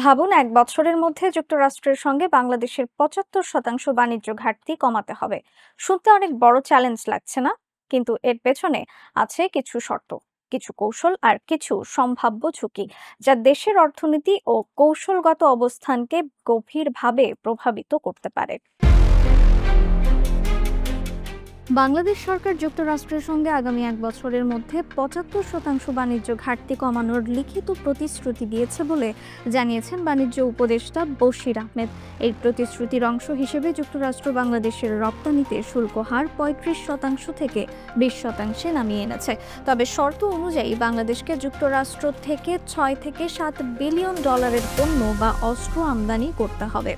ভাবুন, ১ বছরের মধ্যে যুক্তরাষ্ট্রের সঙ্গে বাংলাদেশের ৭৫% বাণিজ্য ঘাটতি কমাতে হবে। শুনতে অনেক বড় চ্যালেঞ্জ লাগছে না? কিন্তু এর পেছনে আছে কিছু শর্ত, কিছু কৌশল আর কিছু সম্ভাব্য ঝুঁকি, যা দেশের অর্থনীতি ও কৌশলগত অবস্থানকে গভীরভাবে প্রভাবিত করতে পারে। বাংলাদেশ সরকার যুক্তরাষ্ট্রের সঙ্গে আগামী ১ বছরের মধ্যে ৭৫% বাণিজ্য ঘাটতি কমানোর লিখিত প্রতিশ্রুতি দিয়েছে বলে জানিয়েছেন বাণিজ্য উপদেষ্টা বশির আহমেদ। এই প্রতিশ্রুতির অংশ হিসেবে যুক্তরাষ্ট্র বাংলাদেশের রপ্তানিতে শুল্ক হার ৩৫% থেকে ২০% নামিয়ে এনেছে। তবে শর্ত অনুযায়ী বাংলাদেশকে যুক্তরাষ্ট্র থেকে ৬ থেকে ৭ বিলিয়ন ডলারের পণ্য বা অস্ত্র আমদানি করতে হবে।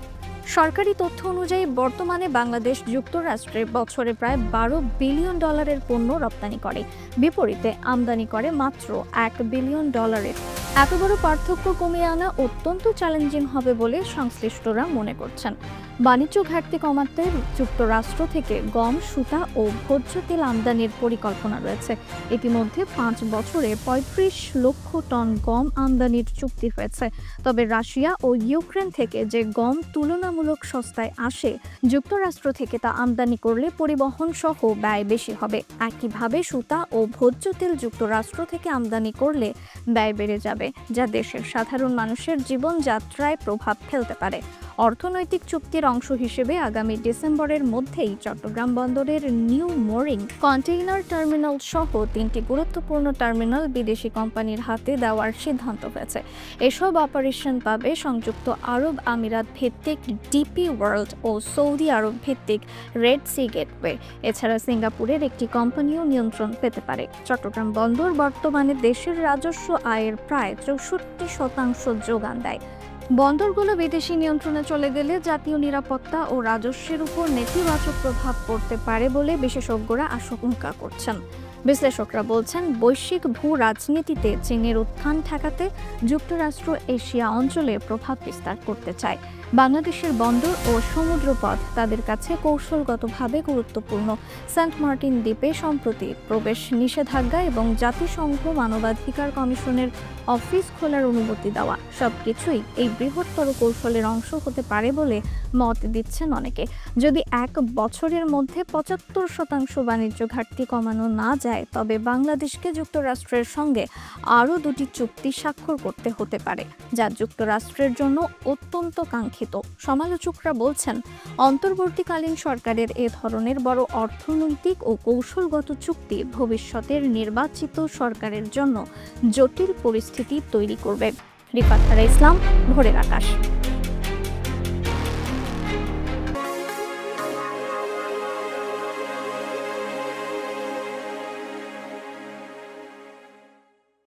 সরকারি তথ্য অনুযায়ী বর্তমানে বাংলাদেশ যুক্তরাষ্ট্রে বছরে প্রায় ১২ বিলিয়ন ডলারের পণ্য রপ্তানি করে, বিপরীতে আমদানি করে মাত্র ১ বিলিয়ন ডলারের। এত বড় পার্থক্য কমিয়ে আনা অত্যন্ত চ্যালেঞ্জিং হবে বলে সংশ্লিষ্টরা মনে করছেন। বাণিজ্য ঘাটতি কমাতে যুক্তরাষ্ট্র থেকে গম, সুতা ও ভোজ্য তেল আমদানির পরিকল্পনা রয়েছে। ইতিমধ্যে ৫ বছরে ৩৫ লক্ষ টন গম আমদানির চুক্তি হয়েছে। তবে রাশিয়া ও ইউক্রেন থেকে যে গম তুলনামূলক সস্তায় আসে, যুক্তরাষ্ট্র থেকে তা আমদানি করলে পরিবহন সহ ব্যয় বেশি হবে। একইভাবে সুতা ও ভোজ্য তেল যুক্তরাষ্ট্র থেকে আমদানি করলে ব্যয় বেড়ে যাবে, যা দেশের সাধারণ মানুষের জীবনযাত্রায় প্রভাব ফেলতে পারে। অর্থনৈতিক চুক্তির অংশ হিসেবে আগামী ডিসেম্বরের মধ্যেই চট্টগ্রাম বন্দরের নিউ মোরিং কন্টেইনার টার্মিনাল সহ ৩টি গুরুত্বপূর্ণ টার্মিনাল বিদেশি কোম্পানির হাতে দেওয়ার সিদ্ধান্ত হয়েছে। এসব অপারেশন পাবে সংযুক্ত আরব আমিরাত ভিত্তিক ডিপি ওয়ার্ল্ড ও সৌদি আরব ভিত্তিক রেড সি গেটওয়ে। এছাড়া সিঙ্গাপুরের একটি কোম্পানিও নিয়ন্ত্রণ পেতে পারে। চট্টগ্রাম বন্দর বর্তমানে দেশের রাজস্ব আয়ের প্রায় ৬৪% যোগান দেয়। বন্দরগুলো বিদেশি নিয়ন্ত্রণে চলে গেলে জাতীয় নিরাপত্তা ও রাজস্বের উপর নেতিবাচক প্রভাব পড়তে পারে বলে বিশেষজ্ঞরা আশঙ্কা করছেন। বিশ্লেষকরা বলছেন, বৈশ্বিক ভূ রাজনীতিতে চীনের উত্থান ঠেকাতে যুক্তরাষ্ট্র এশিয়া অঞ্চলে প্রভাব বিস্তার করতে চায়। বাংলাদেশের বন্দর ও সমুদ্রপথ তাদের কাছে কৌশলগতভাবে গুরুত্বপূর্ণ। সেন্ট মার্টিন দ্বীপে সম্প্রতি প্রবেশ নিষেধাজ্ঞা এবং জাতিসংঘ মানবাধিকার কমিশনের অফিস খোলার অনুমতি দেওয়া সবকিছুই এই বৃহত্তর কৌশলের অংশ হতে পারে বলে মত দিচ্ছেন অনেকে। যদি ১ বছরের মধ্যে ৭৫% বাণিজ্য ঘাটতি কমানো না যায়, তবে বাংলাদেশকে যুক্তরাষ্ট্রের সঙ্গে আরও ২টি চুক্তি স্বাক্ষর করতে হতে পারে, যা যুক্তরাষ্ট্রের জন্য অত্যন্ত কাঙ্ক্ষিত। সমালোচকরা বলছেন, অন্তর্বর্তীকালীন সরকারের এ ধরনের বড় অর্থনৈতিক ও কৌশলগত চুক্তি ভবিষ্যতের নির্বাচিত সরকারের জন্য জটিল পরিস্থিতি তৈরি করবে। রিফাত তারা ইসলাম, ভোরের আকাশ।